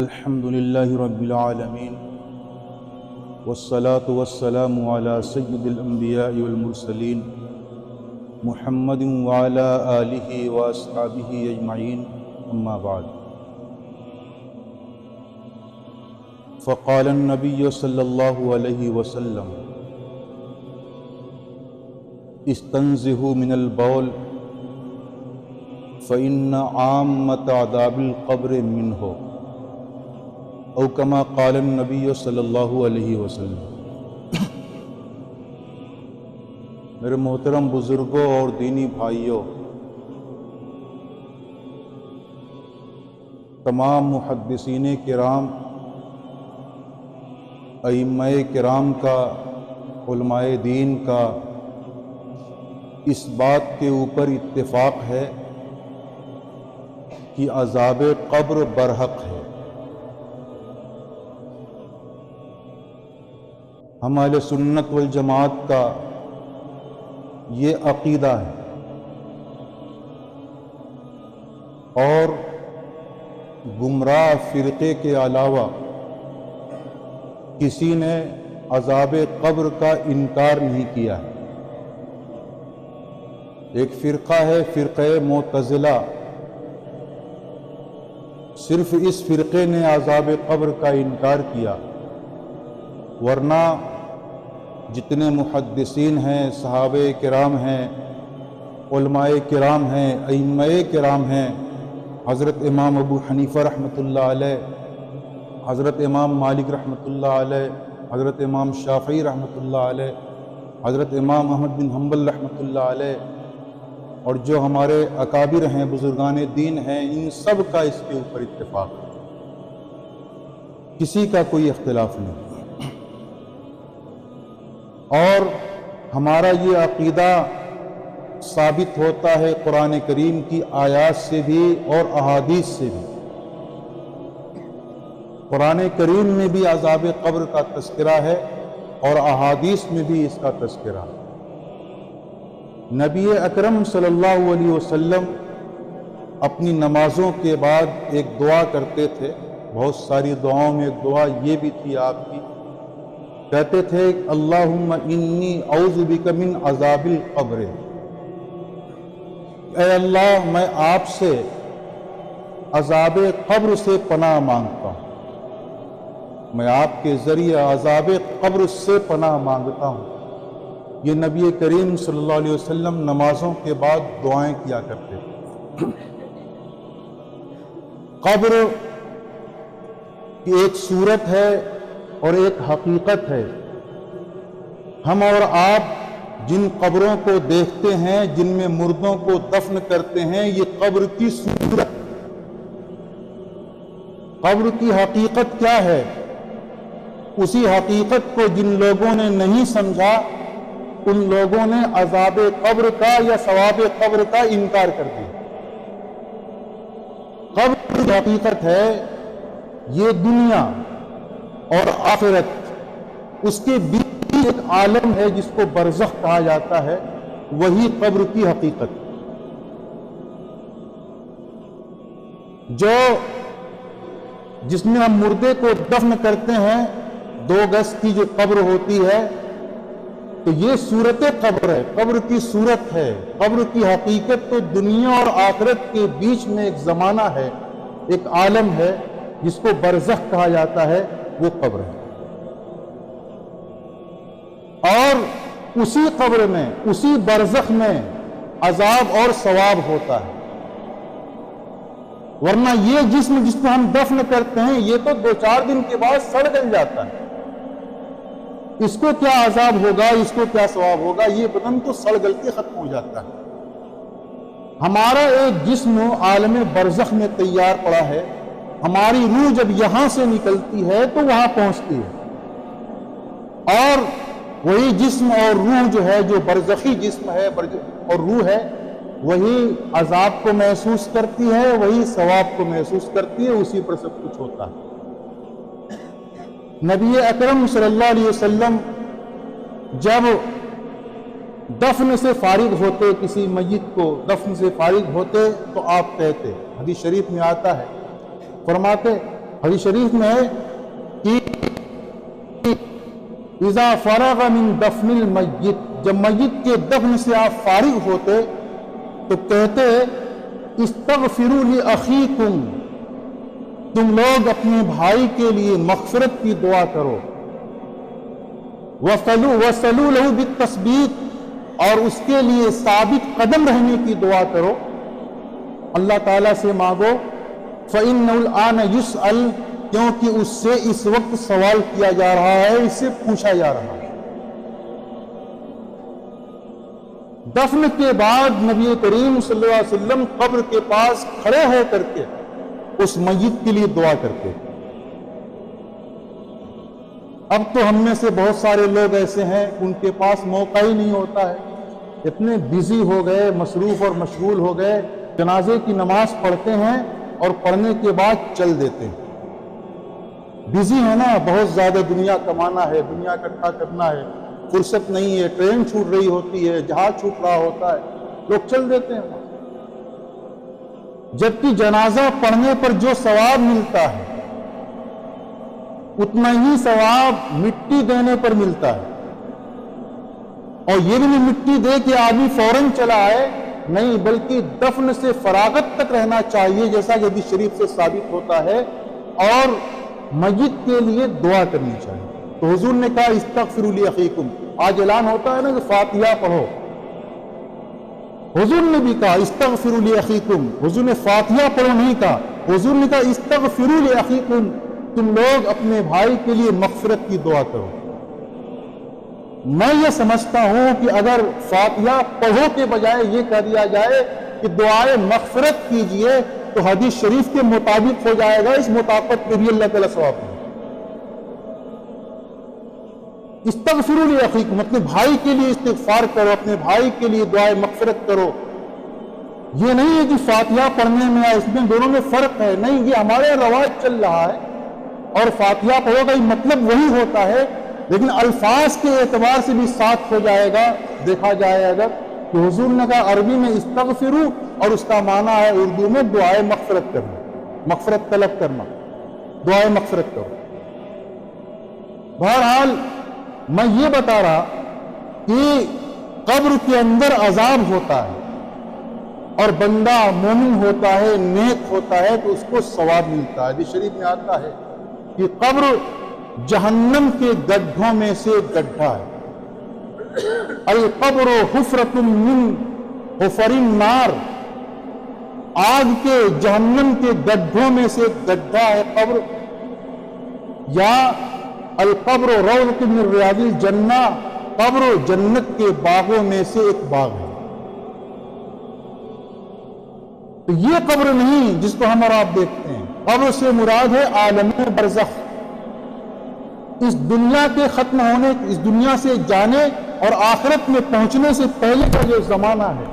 الحمد لله رب العالمين والصلاة والسلام على سيد الأنبياء والمرسلين محمد وعلى آله وأصحابه أجمعين أما بعد فقال النبي صلى الله عليه وسلم استنزهوا من البول فإن عامة عذاب القبر منه او کما قال النبی صلی اللہ علیہ وسلم۔ میرے محترم بزرگوں اور دینی بھائیوں، تمام محدثین کرام، ائمہ کرام کا، علماء دین کا اس بات کے اوپر اتفاق ہے کہ عذاب قبر برحق ہے۔ ہم اہل سنت والجماعت کا یہ عقیدہ ہے، اور گمراہ فرقے کے علاوہ کسی نے عذاب قبر کا انکار نہیں کیا ہے۔ ایک فرقہ ہے فرقہ معتزلہ، صرف اس فرقے نے عذاب قبر کا انکار کیا، ورنہ جتنے محدثین ہیں، صحابہ کرام ہیں، علماء کرام ہیں، ائمہ کرام ہیں، حضرت امام ابو حنیفہ رحمۃ اللہ علیہ، حضرت امام مالک رحمۃ اللہ علیہ، حضرت امام شافعی رحمۃ اللہ علیہ، حضرت امام احمد بن حنبل رحمۃ اللہ علیہ، اور جو ہمارے اکابر ہیں، بزرگان دین ہیں، ان سب کا اس کے اوپر اتفاق ہے، کسی کا کوئی اختلاف نہیں۔ اور ہمارا یہ عقیدہ ثابت ہوتا ہے قرآن کریم کی آیات سے بھی اور احادیث سے بھی۔ قرآن کریم میں بھی عذاب قبر کا تذکرہ ہے اور احادیث میں بھی اس کا تذکرہ ہے۔ نبی اکرم صلی اللہ علیہ وسلم اپنی نمازوں کے بعد ایک دعا کرتے تھے، بہت ساری دعاؤں میں ایک دعا یہ بھی تھی آپ کی، کہتے تھے اللہم انی اعوذ بک من عذاب القبر، اے اللہ میں آپ سے عذاب قبر سے پناہ مانگتا ہوں، میں آپ کے ذریعے عذاب قبر سے پناہ مانگتا ہوں۔ یہ نبی کریم صلی اللہ علیہ وسلم نمازوں کے بعد دعائیں کیا کرتے تھے۔ قبر کی ایک صورت ہے اور ایک حقیقت ہے۔ ہم اور آپ جن قبروں کو دیکھتے ہیں، جن میں مردوں کو دفن کرتے ہیں، یہ قبر کی صورت، قبر کی حقیقت کیا ہے؟ اسی حقیقت کو جن لوگوں نے نہیں سمجھا، ان لوگوں نے عذاب قبر کا یا ثواب قبر کا انکار کر دیا۔ قبر کی حقیقت ہے یہ دنیا اور آخرت، اس کے بیچ ایک عالم ہے جس کو برزخ کہا جاتا ہے، وہی قبر کی حقیقت۔ جس میں ہم مردے کو دفن کرتے ہیں، 2 گز کی جو قبر ہوتی ہے، تو یہ صورت قبر ہے، قبر کی صورت ہے۔ قبر کی حقیقت تو دنیا اور آخرت کے بیچ میں ایک زمانہ ہے، ایک عالم ہے جس کو برزخ کہا جاتا ہے، وہ قبر ہے۔ اور اسی قبر میں، اسی برزخ میں عذاب اور ثواب ہوتا ہے، ورنہ یہ جسم جس کو ہم دفن کرتے ہیں، یہ تو 2-4 دن کے بعد سڑ گل جاتا ہے، اس کو کیا عذاب ہوگا، اس کو کیا ثواب ہوگا، یہ بدن تو سڑ گل کے ختم ہو جاتا ہے۔ ہمارا ایک جسم عالم برزخ میں تیار پڑا ہے، ہماری روح جب یہاں سے نکلتی ہے تو وہاں پہنچتی ہے، اور وہی جسم اور روح جو ہے، جو برزخی جسم ہے اور روح ہے، وہی عذاب کو محسوس کرتی ہے، وہی ثواب کو محسوس کرتی ہے، اسی پر سب کچھ ہوتا ہے۔ نبی اکرم صلی اللہ علیہ وسلم جب دفن سے فارغ ہوتے، کسی میت کو دفن سے فارغ ہوتے، تو آپ کہتے، حدیث شریف میں آتا ہے، فرماتے حدیث شریف میں ہے کہ اذا فرغ من دفن المیت، جب میت کے دفن سے آپ فارغ ہوتے تو کہتے استغفروا لاخیکم، تم لوگ اپنے بھائی کے لیے مغفرت کی دعا کرو، وصلوا له بالتثبیت، اور اس کے لیے ثابت قدم رہنے کی دعا کرو، اللہ تعالیٰ سے مانگو، فإنه الآن يسأل، کیونکہ اس سے اس وقت سوال کیا جا رہا ہے، اس سے پوچھا جا رہا ہے۔ دفن کے بعد نبی کریم صلی اللہ علیہ وسلم قبر کے پاس کھڑے ہو کر کے اس میت کے لیے دعا کرتے۔ اب تو ہم میں سے بہت سارے لوگ ایسے ہیں ان کے پاس موقع ہی نہیں ہوتا ہے، اتنے بیزی ہو گئے، مصروف اور مشغول ہو گئے، جنازے کی نماز پڑھتے ہیں اور پڑھنے کے بعد چل دیتے ہیں۔ بیزی ہے نا، بہت زیادہ دنیا کمانا ہے، دنیا اکٹھا کرنا ہے، فرصت نہیں ہے، ٹرین چھوٹ رہی ہوتی ہے، جہاز چھوٹ رہا ہوتا ہے، لوگ چل دیتے ہیں۔ جبکہ جنازہ پڑھنے پر جو ثواب ملتا ہے اتنا ہی ثواب مٹی دینے پر ملتا ہے، اور یہ بھی نہیں مٹی دے کے آدمی فوراً چلا آئے، نہیں، بلکہ دفن سے فراغت تک رہنا چاہیے، جیسا کہ حدیث شریف سے ثابت ہوتا ہے، اور میت کے لیے دعا کرنی چاہیے۔ تو حضور نے کہا استغفروا لاخیکم، آج اعلان ہوتا ہے نا کہ فاتحہ پڑھو، حضور نے بھی کہا استغفروا لاخیکم، حضور نے فاتحہ پڑھو نہیں کہا، حضور نے کہا استغفروا لاخیکم، تم لوگ اپنے بھائی کے لیے مغفرت کی دعا کرو۔ میں یہ سمجھتا ہوں کہ اگر فاتحہ پڑھو کے بجائے یہ کہہ دیا جائے کہ دعائے مغفرت کیجئے تو حدیث شریف کے مطابق ہو جائے گا، اس مطابقت پہ بھی اللہ تعالیٰ ثواب دے۔ استغفروا لاخیکم، اپنے بھائی کے لیے استغفار کرو، اپنے بھائی کے لیے دعائے مغفرت کرو۔ یہ نہیں ہے کہ فاتحہ پڑھنے میں اس میں دونوں میں فرق ہے، نہیں، یہ ہمارے رواج چل رہا ہے، اور فاتحہ پڑھو کا مطلب وہی ہوتا ہے، لیکن الفاظ کے اعتبار سے بھی ساتھ ہو جائے گا۔ دیکھا جائے اگر کہ حضور نے کہا عربی میں استغفروا، اور اس کا معنی ہے اردو میں دعائے مغفرت کرنا، مغفرت طلب کرنا، دعائے مغفرت کرو۔ بہرحال میں یہ بتا رہا کہ قبر کے اندر عذاب ہوتا ہے، اور بندہ مومن ہوتا ہے، نیک ہوتا ہے تو اس کو ثواب ملتا ہے۔ حدیث شریف میں آتا ہے کہ قبر جہنم کے گڈھوں میں سے ایک گڈھا ہے، القبر حفرۃ من حفر النار، آگ کے جہنم کے گڈھوں میں سے ایک گڈھا ہے قبر، یا القبر روضۃ من ریاض الجنہ، قبر جنت کے باغوں میں سے ایک باغ ہے۔ تو یہ قبر نہیں جس کو ہم اور آپ دیکھتے ہیں، قبر سے مراد ہے عالم برزخ، اس دنیا کے ختم ہونے، اس دنیا سے جانے اور آخرت میں پہنچنے سے پہلے کا جو زمانہ ہے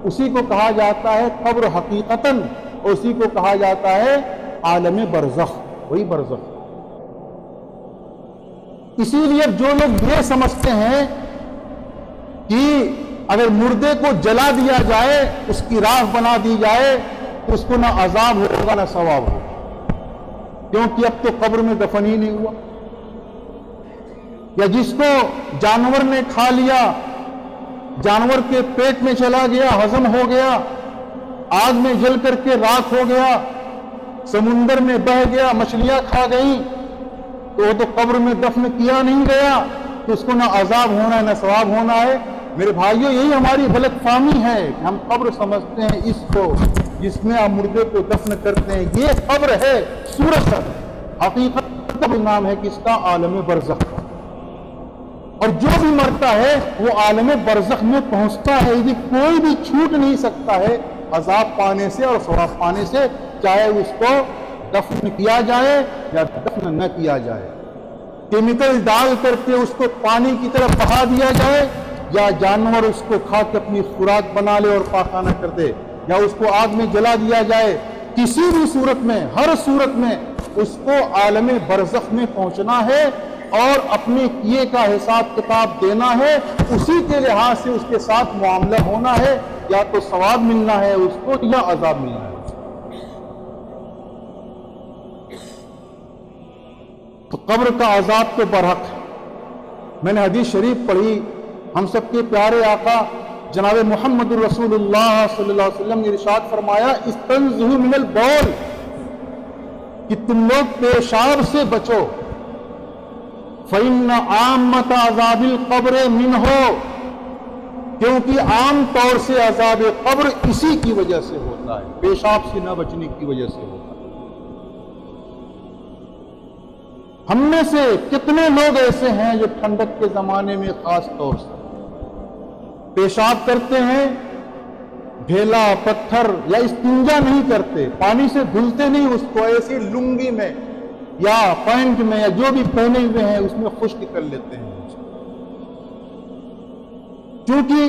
اسی کو کہا جاتا ہے قبر حقیقتاً، اور اسی کو کہا جاتا ہے عالم برزخ، وہی برزخ۔ اسی لیے جو لوگ یہ سمجھتے ہیں کہ اگر مردے کو جلا دیا جائے، اس کی راکھ بنا دی جائے تو اس کو نہ عذاب ہوگا نہ ثواب ہوگا، کیونکہ اب تو قبر میں دفن ہی نہیں ہوا، یا جس کو جانور نے کھا لیا، جانور کے پیٹ میں چلا گیا، ہضم ہو گیا، آگ میں جل کر کے راکھ ہو گیا، سمندر میں بہہ گیا، مچھلیاں کھا گئیں، تو وہ تو قبر میں دفن کیا نہیں گیا، تو اس کو نہ عذاب ہونا ہے نہ ثواب ہونا ہے۔ میرے بھائیوں، یہی ہماری غلط فہمی ہے کہ ہم قبر سمجھتے ہیں اس کو جس میں آپ مردے کو دفن کرتے ہیں، یہ قبر ہے، صورت ہے، حقیقت کا نام ہے کس کا؟ عالم برزخ کا۔ اور جو بھی مرتا ہے وہ عالم برزخ میں پہنچتا ہے، یہ کوئی بھی چھوٹ نہیں سکتا ہے عذاب پانے سے اور ثواب پانے سے، چاہے اس کو دفن کیا جائے یا دفن نہ کیا جائے، کیمیکل ڈال کر کے اس کو پانی کی طرف بہا دیا جائے، یا جانور اس کو کھا کے اپنی خوراک بنا لے اور پاخانہ کر دے، یا اس کو آگ میں جلا دیا جائے، کسی بھی صورت میں، ہر صورت میں اس کو عالم برزخ میں پہنچنا ہے اور اپنے کیے کا حساب کتاب دینا ہے، اسی کے لحاظ سے اس کے ساتھ معاملہ ہونا ہے، یا تو ثواب ملنا ہے اس کو یا عذاب ملنا ہے۔ تو قبر کا عذاب تو برحق ہے۔ میں نے حدیث شریف پڑھی، ہم سب کے پیارے آقا جناب محمد رسول اللہ صلی اللہ علیہ وسلم نے ارشاد فرمایا استنزہوا من البول، کہ تم لوگ پیشاب سے بچو، فإن عامۃ عذاب القبر منہ، کیونکہ عام طور سے عذاب قبر اسی کی وجہ سے ہوتا ہے، پیشاب سے نہ بچنے کی وجہ سے ہوتا ہے۔ ہم میں سے کتنے لوگ ایسے ہیں جو ٹھنڈک کے زمانے میں خاص طور سے پیشاب کرتے ہیں، ڈھیلا پتھر یا استنجا نہیں کرتے، پانی سے دھلتے نہیں اس کو، ایسی لنگی میں یا پینٹ میں یا جو بھی پہنے ہوئے ہیں اس میں خشک کر لیتے ہیں۔ کیونکہ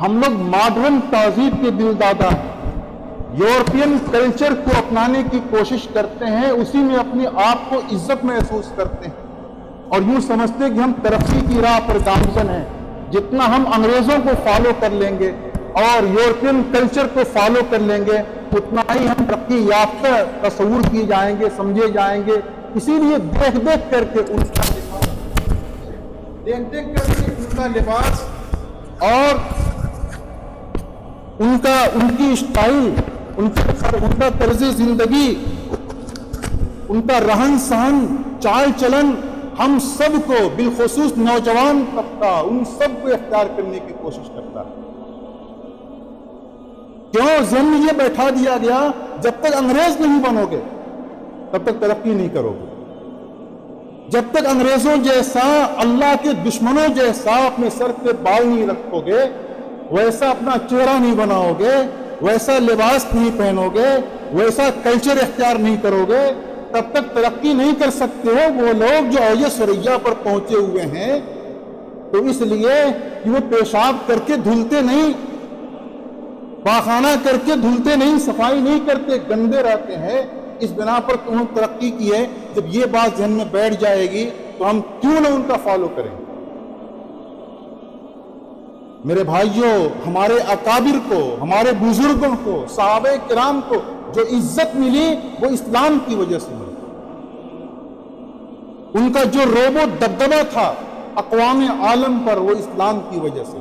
ہم لوگ ماڈرن تہذیب کے دل دادا ہیں، یورپین کلچر کو اپنانے کی کوشش کرتے ہیں، اسی میں اپنے آپ کو عزت محسوس کرتے ہیں اور یوں سمجھتے ہیں کہ ہم ترقی کی راہ پر گامزن ہیں۔ جتنا ہم انگریزوں کو فالو کر لیں گے اور یورپین کلچر کو فالو کر لیں گے اتنا ہی ہم ترقی یافتہ تصور کیے جائیں گے، سمجھے جائیں گے۔ اسی لیے دیکھ دیکھ کر کے ان کا لباس اور ان کی اسٹائل، ان کا طرز زندگی، ان کا رہن سہن، چال چلن ہم سب کو بالخصوص نوجوان طبقہ ان سب کو اختیار کرنے کی کوشش کرتا ہے۔ کیوں ذہن میں یہ بیٹھا دیا گیا جب تک انگریز نہیں بنو گے تب تک ترقی نہیں کرو گے، جب تک انگریزوں جیسا اللہ کے دشمنوں جیسا اپنے سر پہ بال نہیں رکھو گے، ویسا اپنا چہرہ نہیں بناؤ گے، ویسا لباس نہیں پہنو گے، ویسا کلچر اختیار نہیں کرو گے، تب تک ترقی نہیں کر سکتے ہو۔ وہ لوگ جو اوج ثریا پر پہنچے ہوئے ہیں تو اس لیے کہ وہ پیشاب کر کے دھلتے نہیں، پاخانہ کر کے دھلتے نہیں، صفائی نہیں کرتے، گندے رہتے ہیں، اس بنا پر انہوں نے ترقی کی ہے۔ جب یہ بات ذہن میں بیٹھ جائے گی تو ہم کیوں نہ ان کا فالو کریں۔ میرے بھائیوں، ہمارے اکابر کو، ہمارے بزرگوں کو، صحابہ کرام کو جو عزت ملی وہ اسلام کی وجہ سے ملی۔ ان کا جو روب و دبدبہ تھا اقوام عالم پر وہ اسلام کی وجہ سے،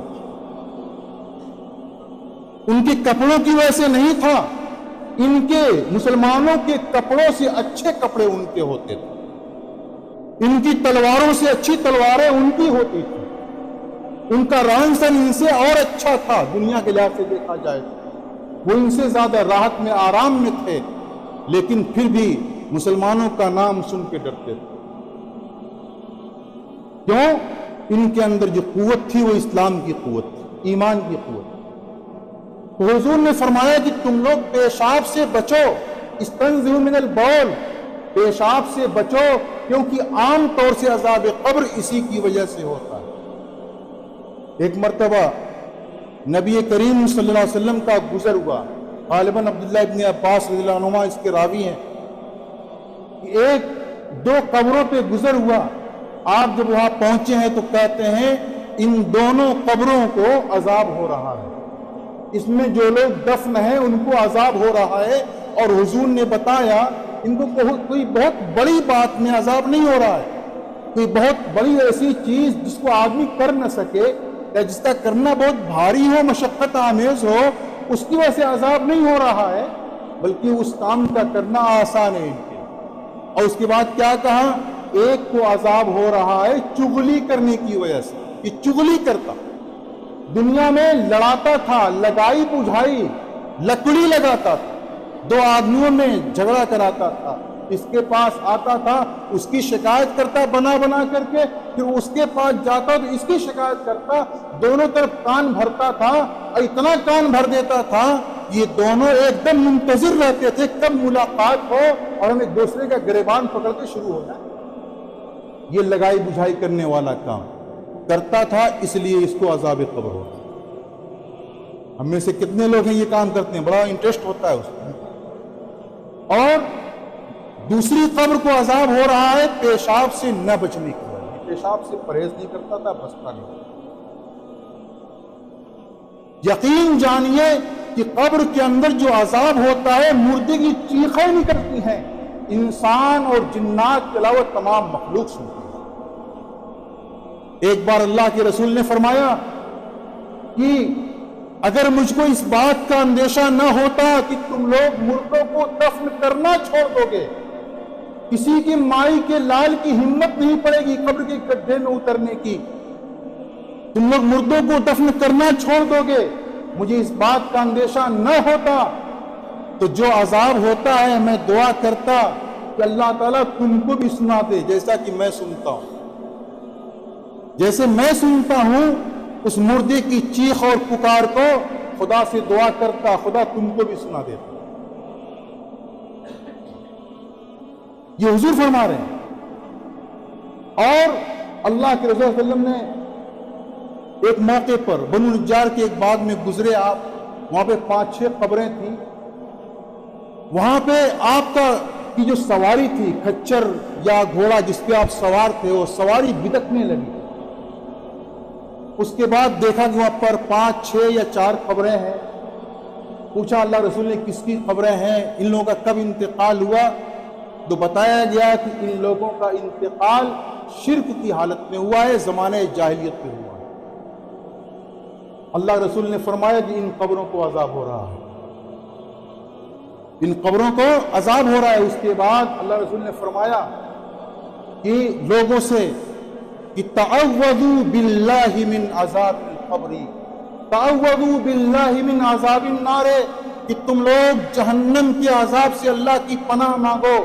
ان کے کپڑوں کی وجہ سے نہیں تھا، ان کے مسلمانوں کے کپڑوں سے اچھے کپڑے ان کے ہوتے تھے، ان کی تلواروں سے اچھی تلواریں ان کی ہوتی تھی، ان کا رہن سہن ان سے اور اچھا تھا۔ دنیا کے لحاظ سے دیکھا جائے وہ ان سے زیادہ راحت میں، آرام میں تھے، لیکن پھر بھی مسلمانوں کا نام سن کے ڈرتے تھے۔ کیوں؟ ان کے اندر جو قوت تھی وہ اسلام کی قوت تھی، ایمان کی قوت۔ تو حضور نے فرمایا کہ تم لوگ پیشاب سے بچو، استنزہوا من البول، پیشاب سے بچو، کیونکہ عام طور سے عذاب قبر اسی کی وجہ سے ہوتا ہے۔ ایک مرتبہ نبی کریم صلی اللہ علیہ وسلم کا گزر ہوا، غالباً عبداللہ ابن عباس رضی اللہ عنہما اس کے راوی ہیں، کہ ایک دو قبروں پہ گزر ہوا۔ آپ جب وہاں پہنچے ہیں تو کہتے ہیں ان دونوں قبروں کو عذاب ہو رہا ہے، اس میں جو لوگ دفن ہیں ان کو عذاب ہو رہا ہے، اور حضور نے بتایا ان کو کوئی بہت بڑی بات میں عذاب نہیں ہو رہا ہے، کوئی بہت بڑی ایسی چیز جس کو آدمی کر نہ سکے یا جس کا کرنا بہت بھاری ہو، مشقت آمیز ہو، اس کی وجہ سے عذاب نہیں ہو رہا ہے، بلکہ اس کام کا کرنا آسان ہے ان کے۔ اور اس کے بعد کیا کہا؟ ایک کو عذاب ہو رہا ہے چغلی کرنے کی وجہ سے، کہ چغلی کرتا، دنیا میں لڑاتا تھا، لگائی بجھائی، لکڑی لگاتا تھا، دو آدمیوں میں جھگڑا کراتا تھا، اس کے پاس آتا تھا، اس کی شکایت کرتا بنا بنا کر کے، پھر اس کے پاس جاتا تو اس کی شکایت کرتا، دونوں طرف کان بھرتا تھا، اور اتنا کان بھر دیتا تھا یہ دونوں ایک دم منتظر رہتے تھے کب ملاقات ہو اور ہم ایک دوسرے کا گریبان پکڑ کے شروع ہو جائے۔ یہ لگائی بجھائی کرنے والا کام کرتا تھا، اس لیے اس کو عذاب قبر ہوتا ہے۔ ہم میں سے کتنے لوگ ہیں یہ کام کرتے ہیں، بڑا انٹرسٹ ہوتا ہے اس میں۔ اور دوسری قبر کو عذاب ہو رہا ہے پیشاب سے نہ بچنے کی وجہ، پیشاب سے پرہیز نہیں کرتا تھا، بچتا نہیں۔ یقین جانیے کہ قبر کے اندر جو عذاب ہوتا ہے، مردے کی چیخیں نکلتی ہیں، انسان اور جنات کے علاوہ تمام مخلوق سنتی ہے۔ ایک بار اللہ کے رسول نے فرمایا کہ اگر مجھ کو اس بات کا اندیشہ نہ ہوتا کہ تم لوگ مردوں کو دفن کرنا چھوڑ دو گے، کسی کی مائی کے لال کی ہمت نہیں پڑے گی قبر کے گڈھے میں اترنے کی، تم لوگ مردوں کو دفن کرنا چھوڑ دو گے، مجھے اس بات کا اندیشہ نہ ہوتا تو جو عذاب ہوتا ہے میں دعا کرتا کہ اللہ تعالیٰ تم کو بھی سنا دے جیسا کہ میں سنتا ہوں، جیسے میں سنتا ہوں اس مردے کی چیخ اور پکار کو خدا سے دعا کرتا خدا تم کو بھی سنا دیتا۔ یہ حضور فرما رہے ہیں۔ اور اللہ کے رسول صلی اللہ علیہ وسلم نے ایک موقع پر بنو نجار کے ایک باغ میں گزرے آپ، وہاں پہ 5-6 قبریں تھیں، وہاں پہ آپ کی جو سواری تھی کھچر یا گھوڑا جس پہ آپ سوار تھے وہ سواری بدکنے لگی۔ اس کے بعد دیکھا کہ وہاں پر 5-6 یا 4 قبریں ہیں۔ پوچھا اللہ رسول نے کس کی قبریں ہیں، ان لوگوں کا کب انتقال ہوا؟ تو بتایا گیا کہ ان لوگوں کا انتقال شرک کی حالت میں ہوا ہے، زمانے جاہلیت میں ہوا ہے۔ اللہ رسول نے فرمایا کہ ان قبروں کو عذاب ہو رہا ہے، ان قبروں کو عذاب ہو رہا ہے۔ اس کے بعد اللہ رسول نے فرمایا کہ لوگوں سے کہ تعوذوا باللہ من عذاب القبر، تعوذوا باللہ من عذاب النار، کہ تم لوگ جہنم کے عذاب سے اللہ کی پناہ مانگو،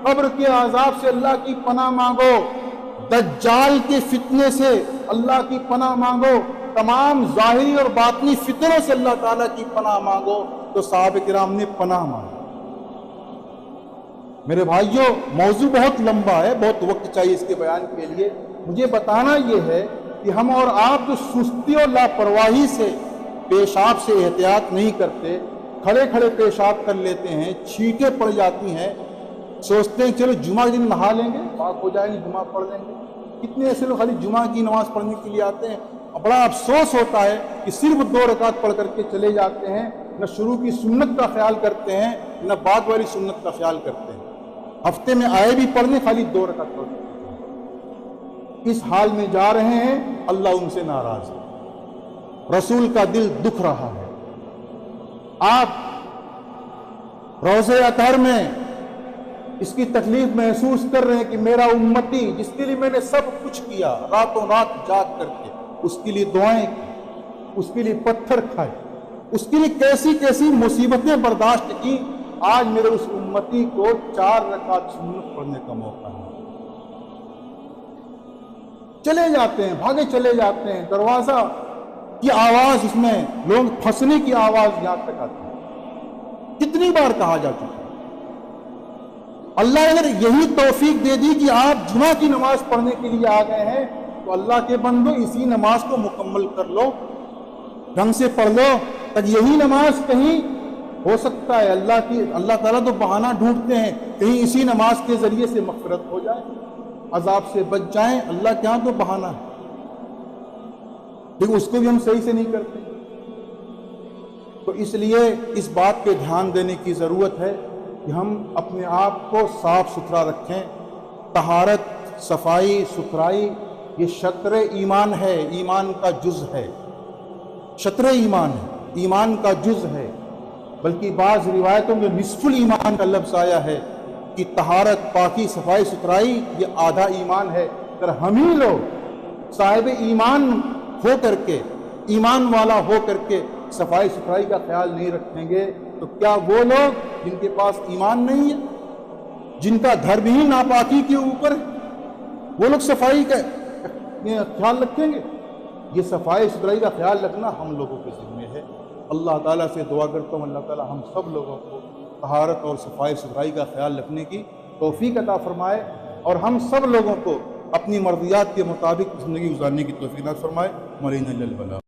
قبر کے عذاب سے اللہ کی پناہ مانگو، دجال کے فتنے سے اللہ کی پناہ مانگو، تمام ظاہری اور باطنی فتنوں سے اللہ تعالیٰ کی پناہ مانگو۔ تو صحابہ کرام نے پناہ مانگی۔ میرے بھائیوں، موضوع بہت لمبا ہے، بہت وقت چاہیے اس کے بیان کے لیے۔ مجھے بتانا یہ ہے کہ ہم اور آپ جو سستی اور لاپرواہی سے پیشاب سے احتیاط نہیں کرتے، کھڑے کھڑے پیشاب کر لیتے ہیں، چھینٹیں پڑ جاتی ہیں، سوچتے ہیں چلو جمعہ کے دن نہا لیں گے، پاک ہو جائیں گے، جمعہ پڑھ لیں گے۔ کتنے ایسے لوگ خالی جمعہ کی نماز پڑھنے کے لیے آتے ہیں، بڑا افسوس ہوتا ہے کہ صرف 2 رکعت پڑھ کر کے چلے جاتے ہیں، نہ شروع کی سنت کا خیال کرتے ہیں نہ بعد والی سنت کا خیال کرتے ہیں۔ ہفتے میں آئے بھی پڑھنے، خالی 2 رکعت پڑھتے ہیں۔ اس حال میں جا رہے ہیں، اللہ ان سے ناراض ہے، رسول کا دل دکھ رہا ہے۔ آپ روضہ اطہر میں اس کی تکلیف محسوس کر رہے ہیں کہ میرا امتی جس کے لیے میں نے سب کچھ کیا، راتوں رات جاگ کر کے اس کے لیے دعائیں کی، اس کے لیے پتھر کھائے، اس کے لیے کیسی کیسی مصیبتیں برداشت کی، آج میرے اس امتی کو 4 رکعت سنت پڑھنے کا موقع ہے۔ چلے جاتے ہیں، بھاگے چلے جاتے ہیں، دروازہ کی آواز، اس میں لوگ پھنسنے کی آواز یہاں تک آتی ہے۔ کتنی بار کہا جا چکا ہے۔ اللہ اگر یہی توفیق دے دی کہ آپ جمعہ کی نماز پڑھنے کے لیے آ گئے ہیں تو اللہ کے بندو اسی نماز کو مکمل کر لو، ڈھنگ سے پڑھ لو، تاکہ یہی نماز کہیں ہو سکتا ہے اللہ تعالیٰ تو بہانہ ڈھونڈتے ہیں، کہیں اسی نماز کے ذریعے سے مغفرت ہو جائے، عذاب سے بچ جائیں، اللہ کے ہاں تو بہانہ ہے، لیکن اس کو بھی ہم صحیح سے نہیں کرتے۔ تو اس لیے اس بات پہ دھیان دینے کی ضرورت ہے کہ ہم اپنے آپ کو صاف ستھرا رکھیں۔ طہارت، صفائی ستھرائی یہ شطر ایمان ہے، ایمان کا جز ہے، شطر ایمان ہے، ایمان کا جز ہے۔ بلکہ بعض روایتوں میں نصف الایمان کا لفظ آیا ہے کہ طہارت، پاکی، صفائی ستھرائی یہ آدھا ایمان ہے۔ اگر ہم ہی لوگ صاحب ایمان ہو کر کے، ایمان والا ہو کر کے صفائی ستھرائی کا خیال نہیں رکھیں گے تو کیا وہ لوگ جن کے پاس ایمان نہیں ہے، جن کا دھرم ہی ناپاکی کے اوپر ہے، وہ لوگ صفائی کا خیال رکھیں گے؟ یہ صفائی ستھرائی کا خیال رکھنا ہم لوگوں کے ذمہ ہے۔ اللہ تعالیٰ سے دعا کرتا ہوں اللہ تعالیٰ ہم سب لوگوں کو طہارت اور صفائی ستھرائی کا خیال رکھنے کی توفیق عطا فرمائے، اور ہم سب لوگوں کو اپنی مرضیات کے مطابق زندگی گزارنے کی توفیق عطا فرمائے۔